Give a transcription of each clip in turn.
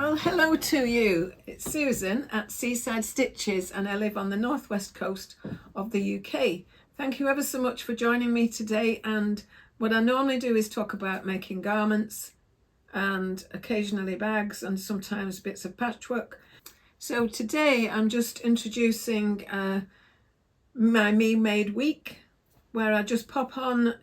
Well, hello to you. It's Susan at Seaside Stitches and I live on the northwest coast of the UK. Thank you ever so much for joining me today, and what I normally do is talk about making garments and occasionally bags and sometimes bits of patchwork. So today I'm just introducing my Me Made week, where I just pop on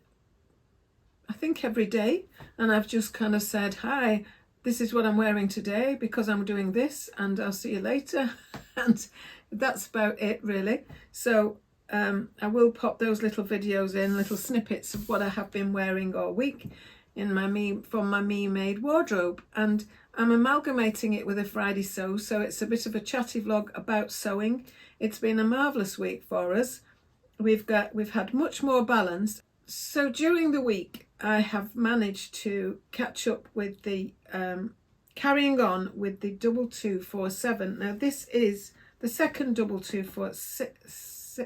I think every day, and I've just kind of said, hi, this is what I'm wearing today because I'm doing this, and I'll see you later. And that's about it really. So I will pop those little videos in, little snippets of what I have been wearing all week in from my Me Made wardrobe, and I'm amalgamating it with a Friday sew, so it's a bit of a chatty vlog about sewing. It's been a marvellous week for us. We've had much more balance. So during the week I have managed to catch up with the carrying on with the 2247. Now this is the second 2246.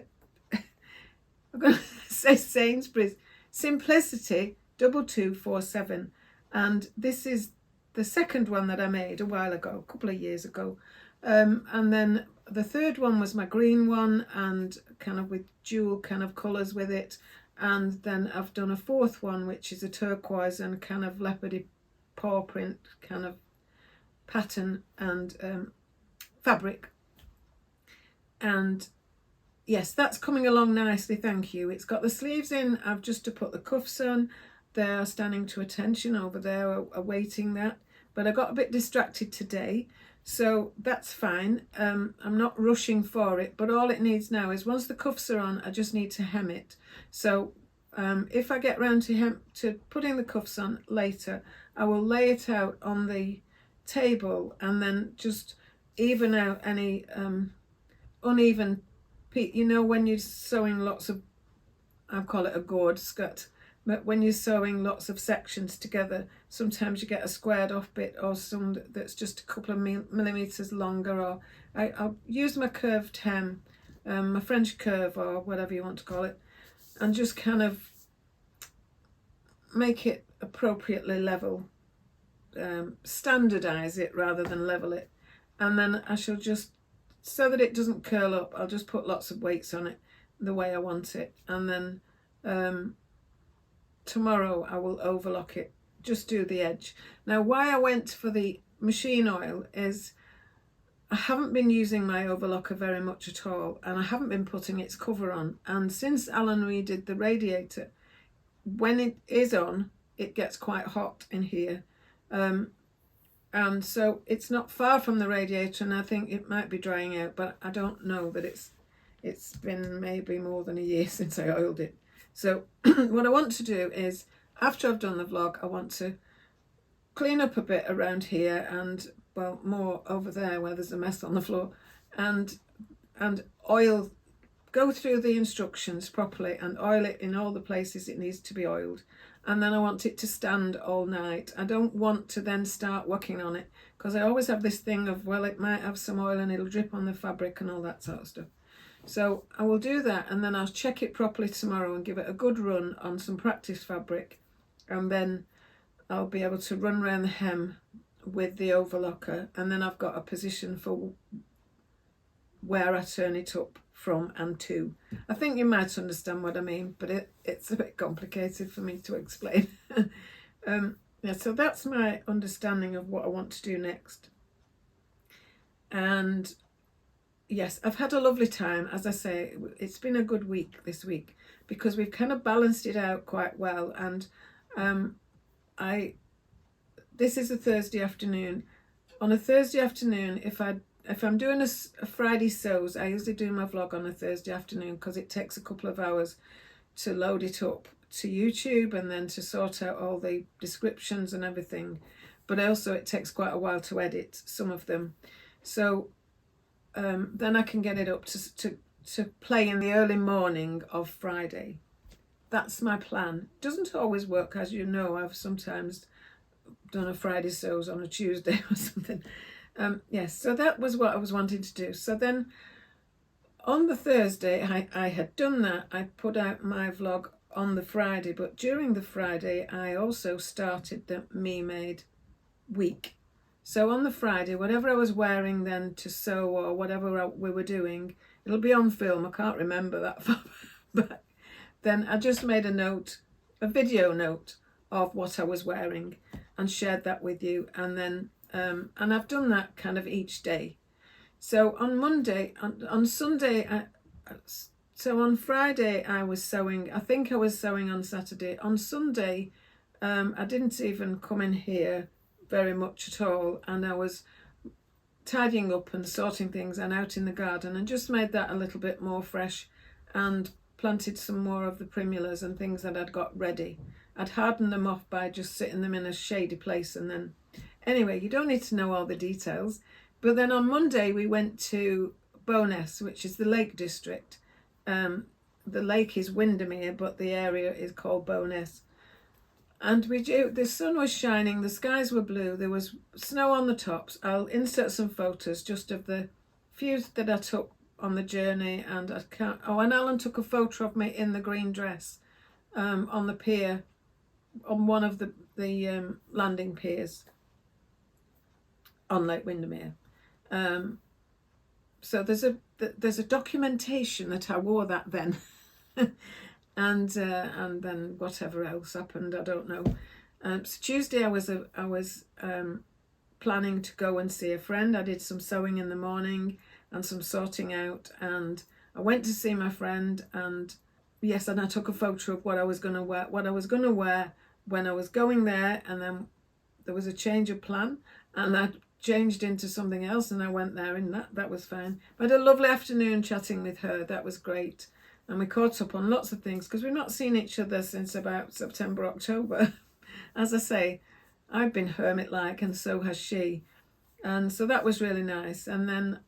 I'm going to say Sainsbury's Simplicity 2247, and this is the second one that I made a while ago, a couple of years ago, and then the third one was my green one, and kind of with dual kind of colours with it. And then I've done a fourth one, which is a turquoise and kind of leopardy paw print kind of pattern and fabric. And yes, that's coming along nicely, thank you. It's got the sleeves in. I've just to put the cuffs on. They're standing to attention over there, awaiting that. But I got a bit distracted today, so that's fine. I'm not rushing for it, but all it needs now is, once the cuffs are on, I just need to hem it. So if I get round to putting the cuffs on later, I will lay it out on the table and then just even out any uneven, you know, when you're sewing lots of, I call it a gourd skirt, but when you're sewing lots of sections together, sometimes you get a squared off bit, or some that's just a couple of millimeters longer, or I'll use my curved hem, my French curve or whatever you want to call it, and just kind of make it appropriately level, standardize it rather than level it. And then I shall just, so that it doesn't curl up, I'll just put lots of weights on it the way I want it, and then tomorrow I will overlock it, just do the edge. Now why I went for the machine oil is I haven't been using my overlocker very much at all, and I haven't been putting its cover on, and since Alan redid the radiator, when it is on it gets quite hot in here, and so it's not far from the radiator, and I think it might be drying out, but I don't know that it's been maybe more than a year since I oiled it. So what I want to do is, after I've done the vlog, I want to clean up a bit around here, and well, more over there where there's a mess on the floor, and oil, go through the instructions properly and oil it in all the places it needs to be oiled. And then I want it to stand all night. I don't want to then start working on it, because I always have this thing of, well, it might have some oil and it'll drip on the fabric and all that sort of stuff. So I will do that, and then I'll check it properly tomorrow and give it a good run on some practice fabric, and then I'll be able to run around the hem with the overlocker, and then I've got a position for where I turn it up from and to. I think you might understand what I mean, but it's a bit complicated for me to explain. Yeah, so that's my understanding of what I want to do next. And yes, I've had a lovely time. As I say, it's been a good week this week, because we've kind of balanced it out quite well. And this is a Thursday afternoon. On a Thursday afternoon, if I'm doing a Friday sews, I usually do my vlog on a Thursday afternoon, because it takes a couple of hours to load it up to YouTube and then to sort out all the descriptions and everything. But also it takes quite a while to edit some of them. So then I can get it up to play in the early morning of Friday. That's my plan. Doesn't always work, as you know. I've sometimes done a Friday sews on a Tuesday or something. Yes, so that was what I was wanting to do. So then on the Thursday I had done that. I put out my vlog on the Friday, but during the Friday I also started the Me Made week. So on the Friday, whatever I was wearing then to sew or whatever we were doing, it'll be on film. I can't remember that far, but then I just made a video note of what I was wearing and shared that with you. And then, and I've done that kind of each day. So on Monday, on Sunday, so on Friday I was sewing. I think I was sewing on Saturday. On Sunday, I didn't even come in here very much at all, and I was tidying up and sorting things and out in the garden, and just made that a little bit more fresh, and planted some more of the primulas and things that I'd got ready. I'd hardened them off by just sitting them in a shady place, and then anyway, you don't need to know all the details. But then on Monday we went to Bowness, which is the Lake District. The lake is Windermere, but the area is called Bowness. And the sun was shining, the skies were blue, there was snow on the tops. I'll insert some photos just of the few that I took on the journey, and and Alan took a photo of me in the green dress on the pier, on one of the landing piers on Lake Windermere. So there's a documentation that I wore that then. And then whatever else happened, I don't know. So Tuesday I was planning to go and see a friend. I did some sewing in the morning and some sorting out, and I went to see my friend, and yes, and I took a photo of what I was going to wear when I was going there, and then there was a change of plan, and I changed into something else, and I went there, and that was fine. But I had a lovely afternoon chatting with her. That was great. And we caught up on lots of things, because we've not seen each other since about September, October. As I say, I've been hermit-like, and so has she. And so that was really nice. And then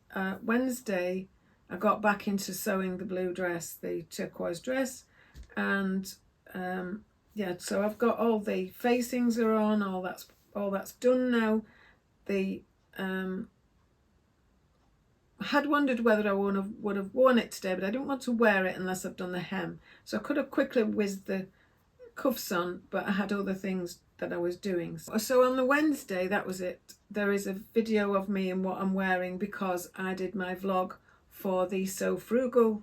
Wednesday, I got back into sewing the blue dress, the turquoise dress. And yeah, so I've got all the facings are on, all that's done now. I had wondered whether I would have worn it today, but I didn't want to wear it unless I've done the hem. So I could have quickly whizzed the cuffs on, but I had other things that I was doing. So on the Wednesday, that was it. There is a video of me and what I'm wearing, because I did my vlog for the So Frugal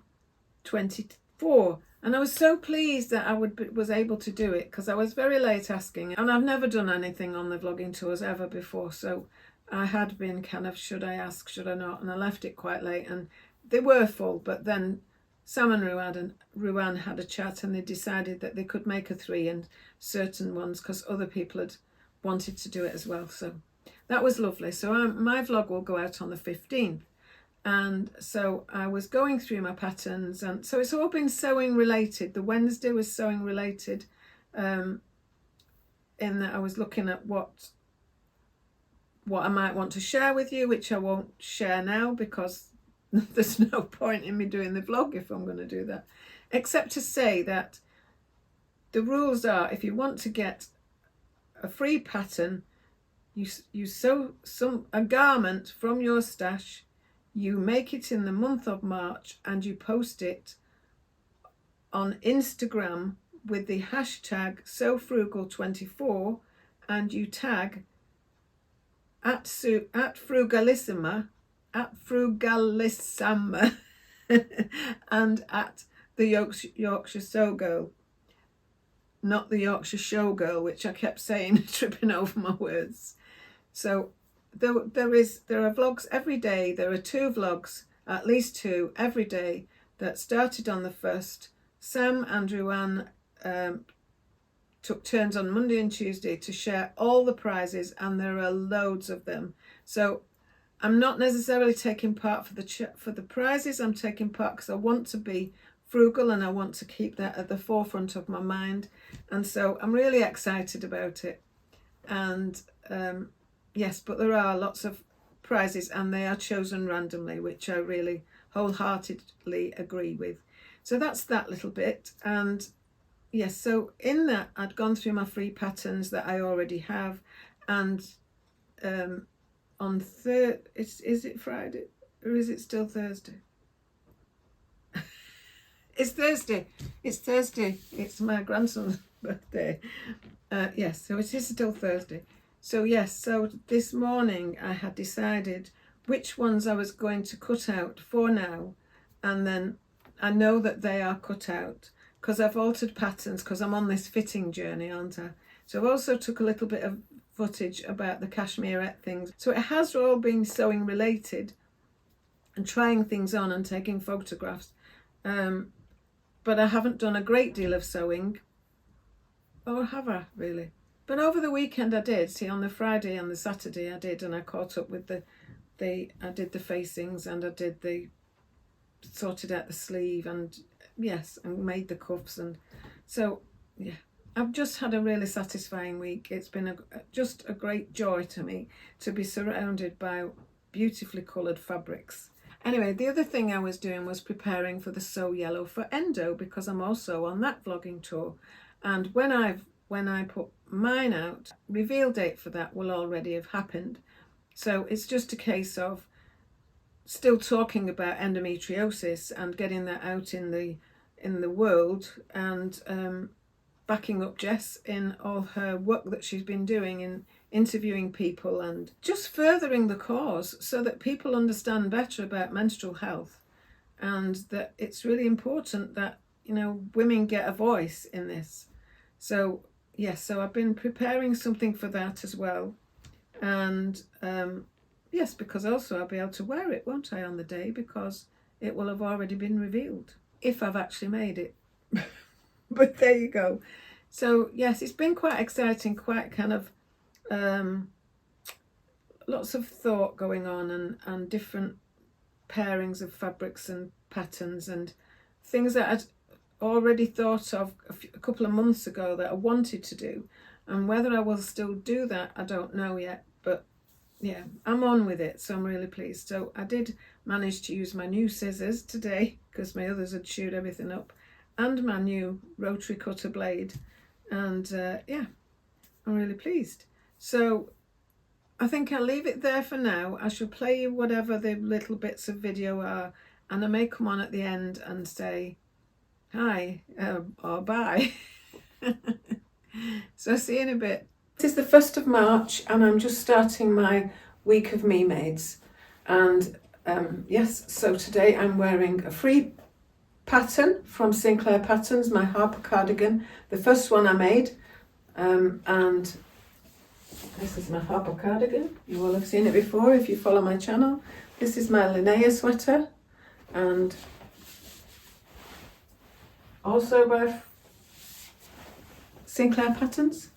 24. And I was so pleased that I was able to do it, because I was very late asking. And I've never done anything on the vlogging tours ever before, so I had been kind of, should I ask, should I not? And I left it quite late, and they were full. But then Sam and Ruan had a chat, and they decided that they could make a 3 and certain ones, because other people had wanted to do it as well. So that was lovely. So my vlog will go out on the 15th. And so I was going through my patterns, and so it's all been sewing related. The Wednesday was sewing related, in that I was looking at what I might want to share with you, which I won't share now, because there's no point in me doing the vlog if I'm going to do that, except to say that the rules are, if you want to get a free pattern, you sew a garment from your stash, you make it in the month of March, and you post it on Instagram with the hashtag SoFrugal24, and you tag at Frugalissima, and at the Yorkshire Sew Girl, not the Yorkshire Show Girl, which I kept saying, tripping over my words. So there are vlogs every day. There are 2 vlogs, at least 2 every day, that started on the 1st. Sam and Ruan took turns on Monday and Tuesday to share all the prizes, and there are loads of them. So I'm not necessarily taking part for the prizes. I'm taking part because I want to be frugal, and I want to keep that at the forefront of my mind. And so I'm really excited about it. And yes, but there are lots of prizes, and they are chosen randomly, which I really wholeheartedly agree with. So that's that little bit. And yes, so in that I'd gone through my free patterns that I already have, and on is it Friday or is it still Thursday? It's Thursday. It's Thursday. It's my grandson's birthday. Yes, so it is still Thursday. So yes, so this morning I had decided which ones I was going to cut out for now, and then I know that they are cut out because I've altered patterns because I'm on this fitting journey, aren't I? So I've also took a little bit of footage about the cashmerette things. So it has all been sewing related and trying things on and taking photographs. But I haven't done a great deal of sewing. Or have I really? But over the weekend I did. See, on the Friday and the Saturday I did, and I caught up with I did the facings, and I did sorted out the sleeve, and yes, and made the cuffs, and so yeah, I've just had a really satisfying week. It's been just a great joy to me to be surrounded by beautifully coloured fabrics. Anyway, the other thing I was doing was preparing for the Sew Yellow for Endo, because I'm also on that vlogging tour, and when I put mine out, reveal date for that will already have happened. So it's just a case of still talking about endometriosis and getting that out in the world, and backing up Jess in all her work that she's been doing in interviewing people and just furthering the cause so that people understand better about menstrual health, and that it's really important that, you know, women get a voice in this. So yes, so I've been preparing something for that as well, and yes, because also I'll be able to wear it, won't I, on the day, because it will have already been revealed if I've actually made it. But there you go. So yes, it's been quite exciting, quite kind of lots of thought going on, and different pairings of fabrics and patterns and things that I'd already thought of a couple of months ago that I wanted to do, and whether I will still do that I don't know yet, but yeah, I'm on with it, so I'm really pleased. So I did manage to use my new scissors today because my others had chewed everything up, and my new rotary cutter blade, and yeah, I'm really pleased. So I think I'll leave it there for now. I shall play you whatever the little bits of video are, and I may come on at the end and say hi or bye. So see you in a bit. This is the 1st of March, and I'm just starting my week of Me Mades. And yes, so today I'm wearing a free pattern from Sinclair Patterns, my Harper cardigan, the first one I made. And this is my Harper cardigan. You will have seen it before if you follow my channel. This is my Linnea sweater, and also by Sinclair Patterns.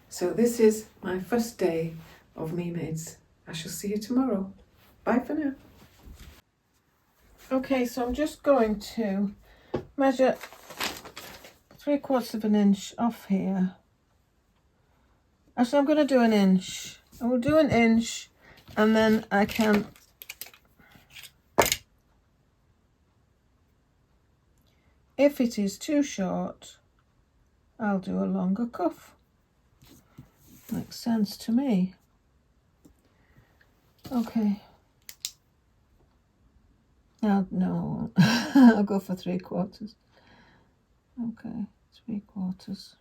So this is my first day of Me Mades. I shall see you tomorrow. Bye for now. Okay, so I'm just going to measure 3/4 of an inch off here. Actually, I'm going to do an inch. I will do an inch, and then I can if it is too short, I'll do a longer cuff. Makes sense to me. Okay. No, I'll go for 3/4. Okay, 3/4.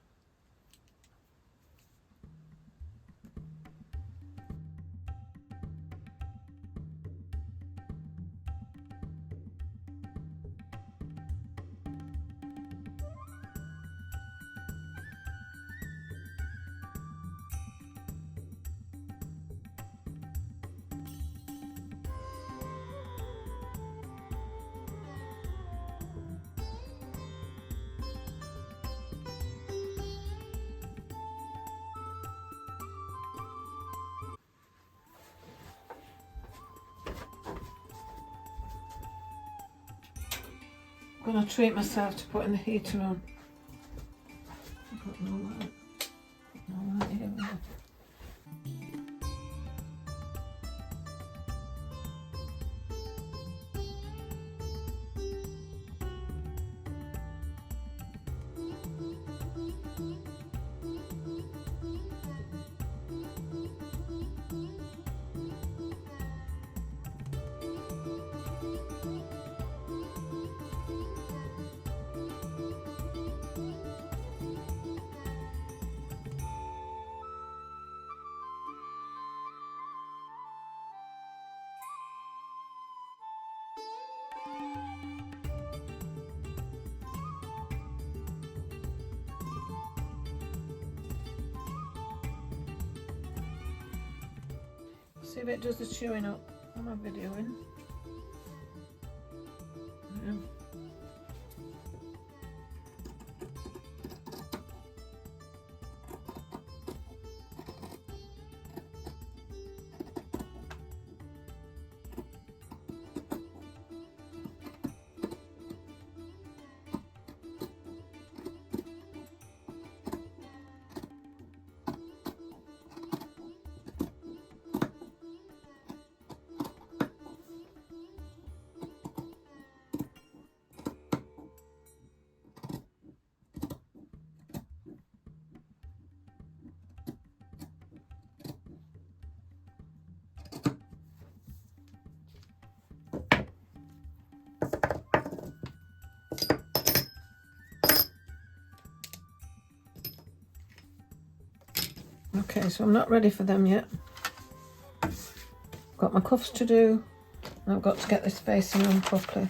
I'm going to treat myself to putting the heater on. I've got no light. No light here. See if it does the chewing up. Am I videoing? Yeah. Okay, so I'm not ready for them yet. Got my cuffs to do. I've got to get this facing on properly.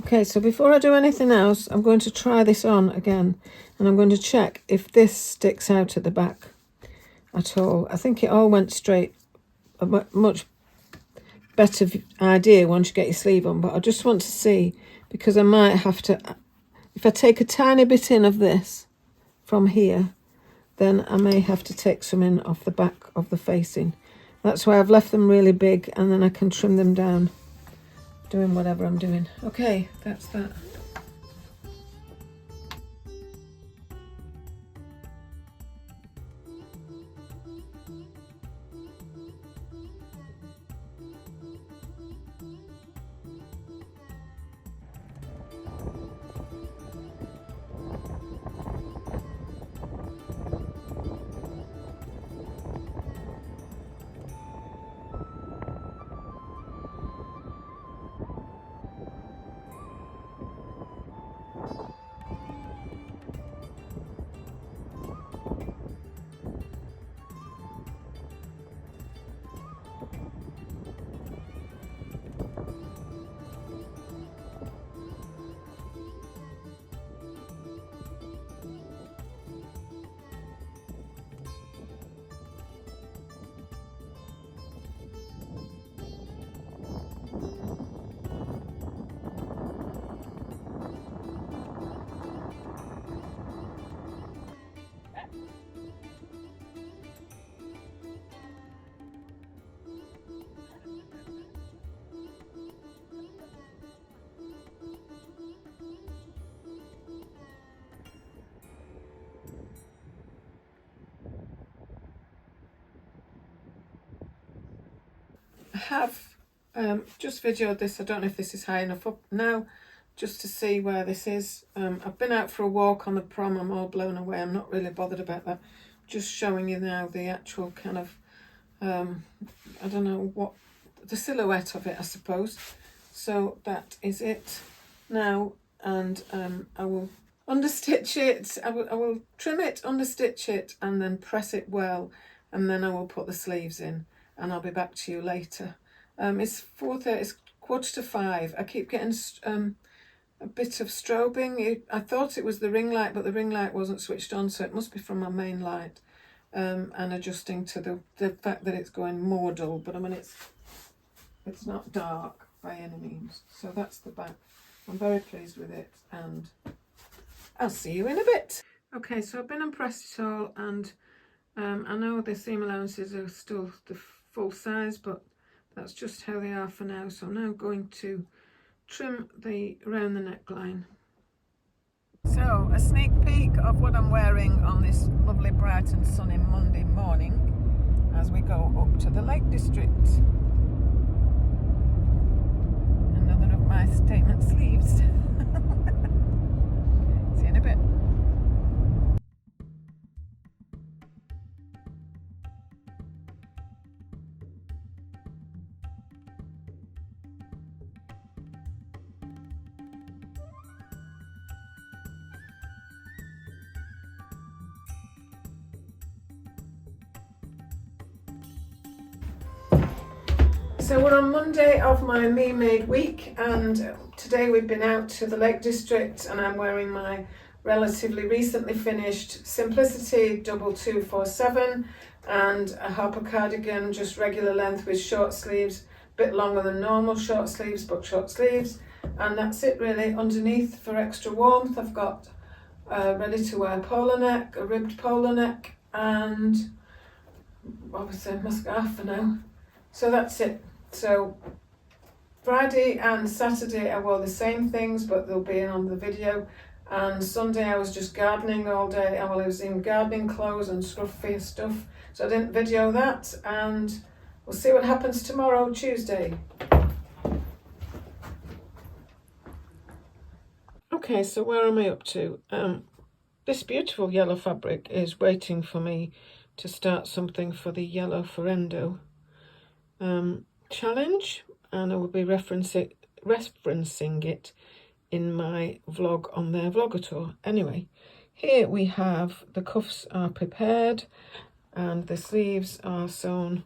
Okay, so before I do anything else, I'm going to try this on again, and I'm going to check if this sticks out at the back at all. I think it all went straight. A much better idea once you get your sleeve on, but I just want to see, because I might have to, if I take a tiny bit in of this from here, then I may have to take some in off the back of the facing. That's why I've left them really big, and then I can trim them down doing whatever I'm doing. Okay, that's that. I have just videoed this. I don't know if this is high enough up now, just to see where this is. I've been out for a walk on the prom. I'm all blown away. I'm not really bothered about that. Just showing you now the actual kind of, I don't know what, the silhouette of it, I suppose. So that is it now, and I will understitch it. I will trim it, understitch it, and then press it well, and then I will put the sleeves in, and I'll be back to you later. It's 4:30, it's 4:45. I keep getting a bit of strobing. I thought it was the ring light, but the ring light wasn't switched on, so it must be from my main light. And adjusting to the fact that it's going more dull, but I mean it's not dark by any means. So that's the back. I'm very pleased with it, and I'll see you in a bit. Okay, so I've been and pressed it all, and I know the seam allowances are still the full size, but that's just how they are for now. So I'm now going to trim around the neckline. So a sneak peek of what I'm wearing on this lovely bright and sunny Monday morning as we go up to the Lake District. Another of my statement sleeves. See you in a bit. So we're on Monday of my Me Made week, and today we've been out to the Lake District, and I'm wearing my relatively recently finished Simplicity double 247 and a Harper cardigan, just regular length with short sleeves, a bit longer than normal short sleeves, but short sleeves, and that's it really. Underneath, for extra warmth, I've got a ready to wear polo neck, a ribbed polo neck, and obviously my scarf for now. So that's it. So Friday and Saturday I wore the same things, but they'll be in on the video. And Sunday I was just gardening all day. I was in gardening clothes and scruffy stuff, so I didn't video that. And we'll see what happens tomorrow, Tuesday. Okay, so where am I up to? This beautiful yellow fabric is waiting for me to start something for the yellow Ferendo challenge, and I will be referencing it in my vlog on their vlogger tour. Anyway, here we have the cuffs are prepared and the sleeves are sewn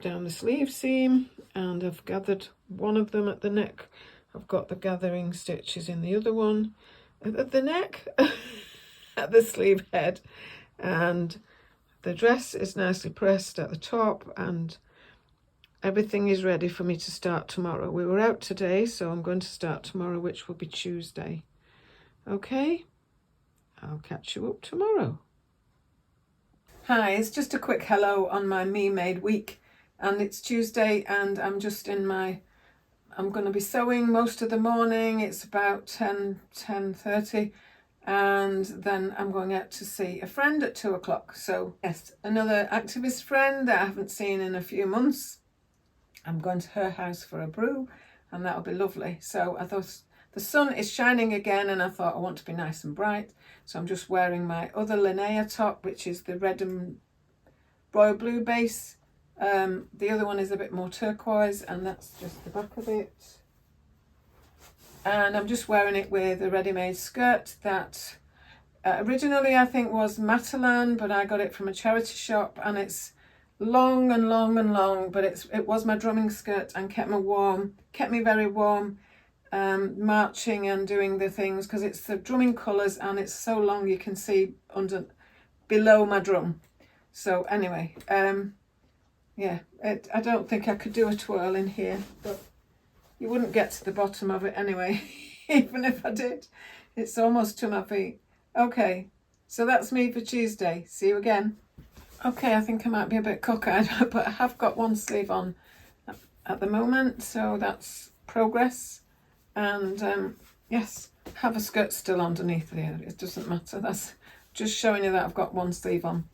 down the sleeve seam, and I've gathered one of them at the neck. I've got the gathering stitches in the other one at the neck at the sleeve head, and the dress is nicely pressed at the top, and everything is ready for me to start tomorrow. We were out today, so I'm going to start tomorrow, which will be Tuesday. Okay, I'll catch you up tomorrow. Hi, it's just a quick hello on my Me Made week, and it's Tuesday, and I'm going to be sewing most of the morning. It's about 10:30, and then I'm going out to see a friend at 2 o'clock. So yes, another activist friend that I haven't seen in a few months. I'm going to her house for a brew, and that'll be lovely. So I thought the sun is shining again, and I thought I want to be nice and bright. So I'm just wearing my other Linnea top, which is the red and royal blue base. The other one is a bit more turquoise, and that's just the back of it. And I'm just wearing it with a ready-made skirt that originally I think was Matalan, but I got it from a charity shop, and it's long and long and long, but it was my drumming skirt and kept me very warm, marching and doing the things, because it's the drumming colours and it's so long you can see below my drum. So anyway, yeah, I don't think I could do a twirl in here, but you wouldn't get to the bottom of it anyway, even if I did. It's almost to my feet. Okay, so that's me for Tuesday. See you again. Okay, I think I might be a bit cockeyed, but I have got one sleeve on at the moment, so that's progress. And yes, have a skirt still underneath there. It doesn't matter. That's just showing you that I've got one sleeve on.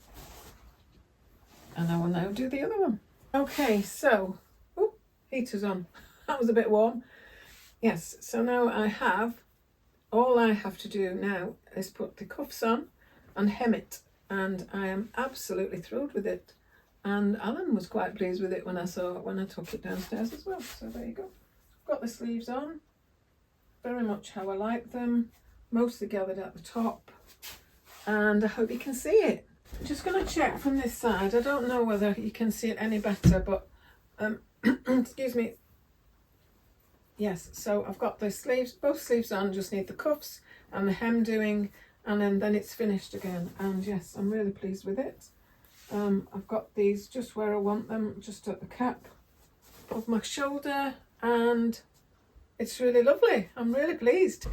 And I will now do the other one. Okay, so, oh, heater's on. That was a bit warm. Yes, so now all I have to do now is put the cuffs on and hem it. And I am absolutely thrilled with it, and Alan was quite pleased with it when I took it downstairs as well. So there you go. Got the sleeves on, very much how I like them, mostly gathered at the top, and I hope you can see it. I'm just going to check from this side. I don't know whether you can see it any better, but excuse me. Yes, so I've got the sleeves, both sleeves on, just need the cuffs and the hem doing, and then it's finished again. And yes, I'm really pleased with it. I've got these just where I want them, just at the cap of my shoulder, and it's really lovely. I'm really pleased.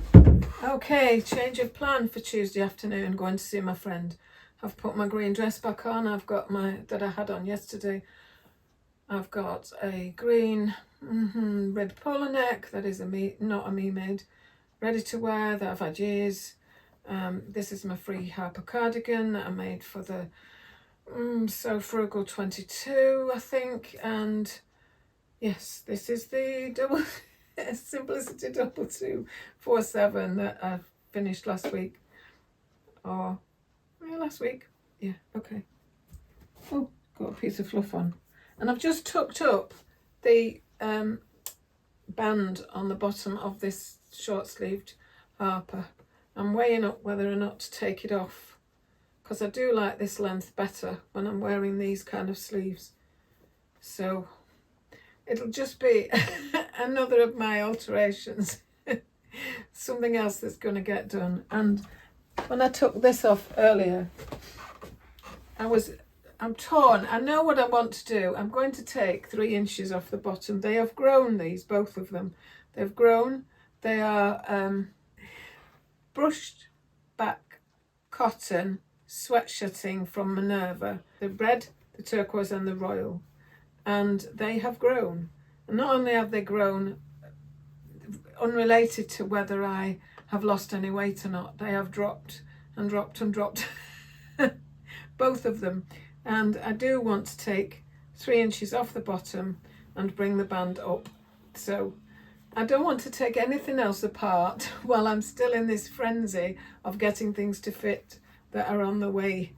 Okay, change of plan for Tuesday afternoon, going to see my friend. I've put my green dress back on. I've got that I had on yesterday. I've got a green red polo neck that is not a Me Made, ready to wear, that I've had years. This is my free Harper cardigan that I made for the So Frugal 22, I think. And yes, this is the Simplicity double 247 that I finished last week. Or last week. Yeah, okay. Oh, got a piece of fluff on. And I've just tucked up the band on the bottom of this short-sleeved Harper. I'm weighing up whether or not to take it off, because I do like this length better when I'm wearing these kind of sleeves. So it'll just be another of my alterations. Something else that's going to get done. And when I took this off earlier, I'm torn. I know what I want to do. I'm going to take 3 inches off the bottom. They have grown, these, both of them. They've grown. They are brushed back cotton sweatshirting from Minerva. The red, the turquoise and the royal. And they have grown. And not only have they grown, unrelated to whether I have lost any weight or not, they have dropped and dropped and dropped. Both of them. And I do want to take 3 inches off the bottom and bring the band up. So I don't want to take anything else apart while I'm still in this frenzy of getting things to fit that are on the way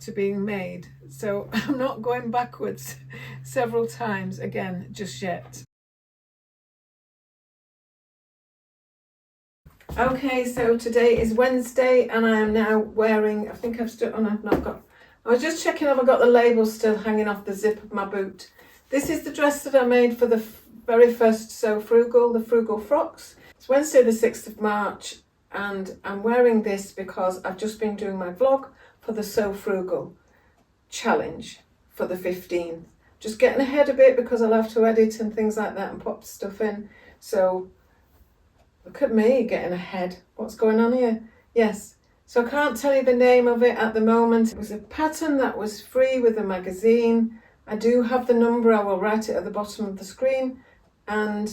to being made. So I'm not going backwards several times again just yet. Okay, so today is Wednesday and I am now wearing, I think I've still, oh no, I've not got, I was just checking if I got the labels still hanging off the zip of my boot. This is the dress that I made for the very first Sew Frugal, the Frugal Frocks. It's Wednesday the 6th of March and I'm wearing this because I've just been doing my vlog for the Sew Frugal challenge for the 15th. Just getting ahead a bit because I'll have to edit and things like that and pop stuff in. So look at me getting ahead. What's going on here? Yes. So I can't tell you the name of it at the moment. It was a pattern that was free with the magazine. I do have the number. I will write it at the bottom of the screen. And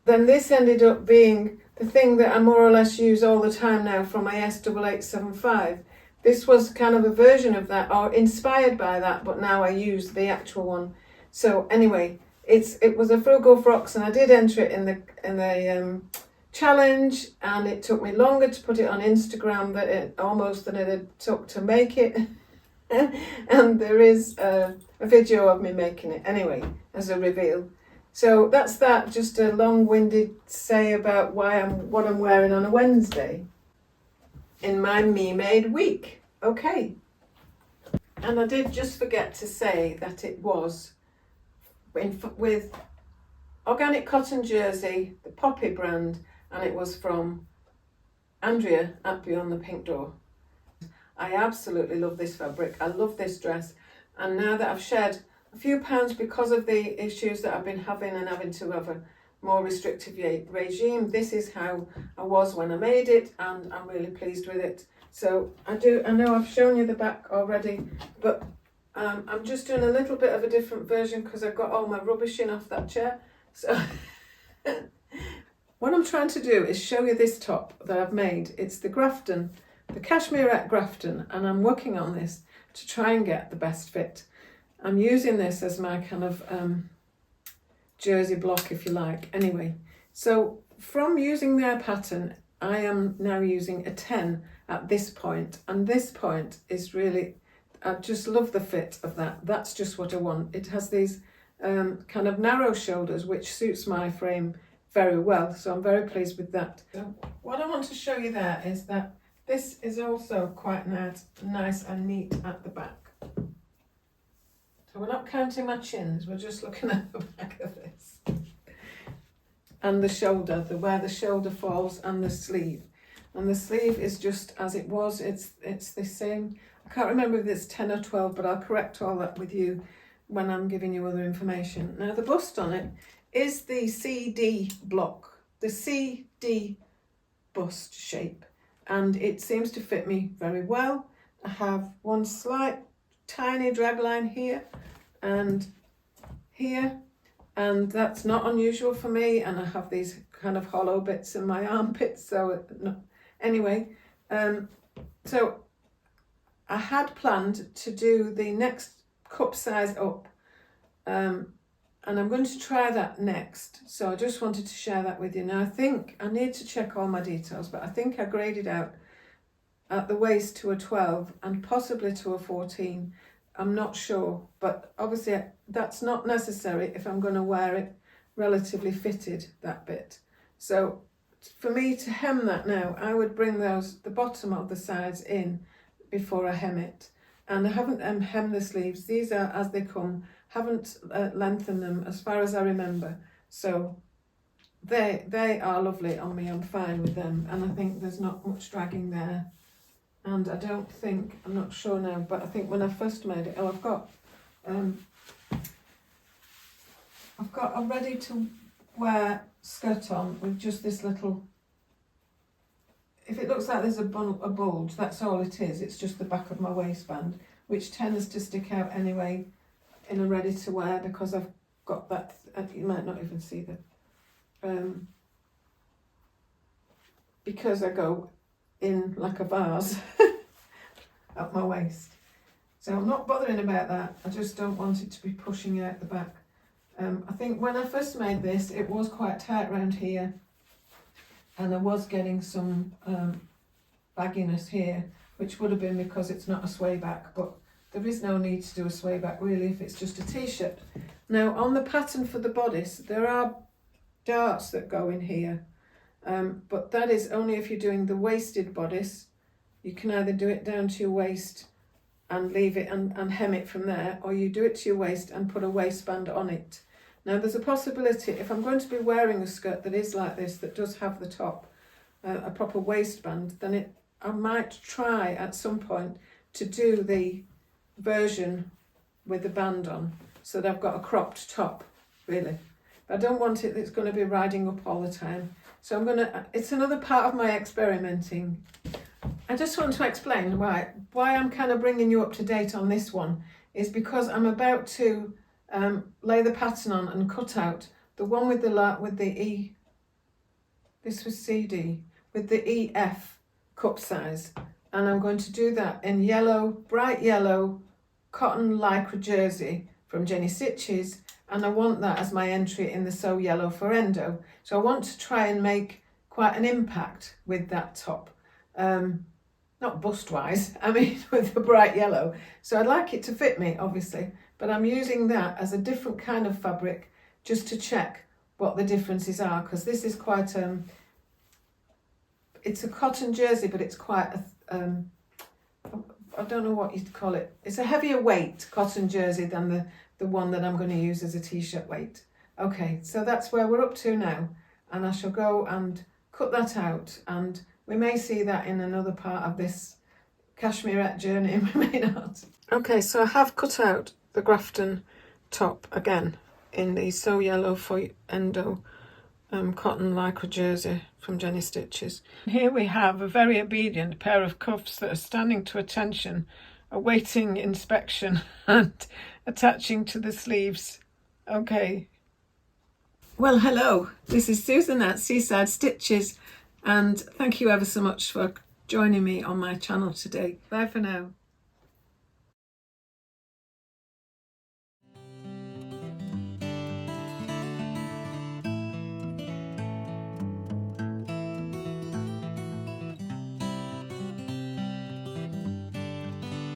then this ended up being the thing that I more or less use all the time now from my S8875. This was kind of a version of that, or inspired by that, but now I use the actual one. So anyway, it was a Frugal Frocks and I did enter it in the challenge, and it took me longer to put it on Instagram than it had took to make it. And there is a video of me making it anyway as a reveal. So that's that, just a long-winded say about what I'm wearing on a Wednesday in my Me Made week. Okay. And I did just forget to say that it was with organic cotton jersey, the Poppy brand, and it was from Andrea at Beyond the Pink Door. I absolutely love this fabric. I love this dress. And now that I've shed a few pounds because of the issues that I've been having and having to have a more restrictive regime, this is how I was when I made it, and I'm really pleased with it. So I know I've shown you the back already, but I'm just doing a little bit of a different version because I've got all my rubbish in off that chair. So what I'm trying to do is show you this top that I've made. It's the Grafton, the Cashmere Grafton, and I'm working on this to try and get the best fit. I'm using this as my kind of jersey block, if you like. Anyway, so from using their pattern, I am now using a 10 at this point, and this point is really, I just love the fit of that. That's just what I want. It has these kind of narrow shoulders, which suits my frame very well, so I'm very pleased with that. So what I want to show you there is that this is also quite nice and neat at the back. So we're not counting my chins, we're just looking at the back of this. And the shoulder, where the shoulder falls, and the sleeve. And the sleeve is just as it was, it's the same. I can't remember if it's 10 or 12, but I'll correct all that with you when I'm giving you other information. Now the bust on it is the CD block, the CD bust shape, and it seems to fit me very well. I have one slight tiny drag line here and here, and that's not unusual for me, and I have these kind of hollow bits in my armpits, so no. Anyway, so I had planned to do the next cup size up, and I'm going to try that next. So I just wanted to share that with you. Now I think I need to check all my details, but I think I graded out at the waist to a 12 and possibly to a 14. I'm not sure, but obviously that's not necessary if I'm going to wear it relatively fitted, that bit. So for me to hem that now, I would bring the bottom of the sides in before I hem it. And I haven't hemmed the sleeves. These are as they come, haven't lengthened them as far as I remember. So they are lovely on me. I'm fine with them, and I think there's not much dragging there. And I don't think, I'm not sure now, but I think when I first made it, I've got a ready to wear skirt on with just this little, if it looks like there's a bulge, that's all it is. It's just the back of my waistband, which tends to stick out anyway in a ready to wear, because I've got that, you might not even see that, because I go in like a vase up my waist. So I'm not bothering about that. I just don't want it to be pushing out the back. I think when I first made this, it was quite tight around here, and I was getting some bagginess here, which would have been because it's not a sway back, but there is no need to do a sway back really if it's just a t-shirt. Now on the pattern for the bodice, there are darts that go in here, but that is only if you're doing the waisted bodice. You can either do it down to your waist and leave it and hem it from there, or you do it to your waist and put a waistband on it. Now there's a possibility, if I'm going to be wearing a skirt that is like this, that does have the top, a proper waistband, then I might try at some point to do the version with the band on, so that I've got a cropped top, really. But I don't want it that's going to be riding up all the time. So it's another part of my experimenting. I just want to explain why I'm kind of bringing you up to date on this one, is because I'm about to lay the pattern on and cut out the one with the E, this was CD, with the EF cup size, and I'm going to do that in yellow, bright yellow cotton lycra jersey from Jenny Stitches, and I want that as my entry in the So Yellow for Endo. So I want to try and make quite an impact with that top. Not bust-wise, I mean with the bright yellow. So I'd like it to fit me, obviously, but I'm using that as a different kind of fabric just to check what the differences are, because this is quite, it's a cotton jersey, but it's quite, I don't know what you'd call it. It's a heavier weight cotton jersey than the one that I'm going to use as a t-shirt weight. Okay, so that's where we're up to now, and I shall go and cut that out, and we may see that in another part of this cashmerette journey, we may not. Okay, so I have cut out the Grafton top again in the So Yellow for Endo cotton lycra jersey from Jenny Stitches. Here we have a very obedient pair of cuffs that are standing to attention, awaiting inspection and attaching to the sleeves. Okay. Well, hello, this is Susan at Seaside Stitches, and thank you ever so much for joining me on my channel today. Bye for now.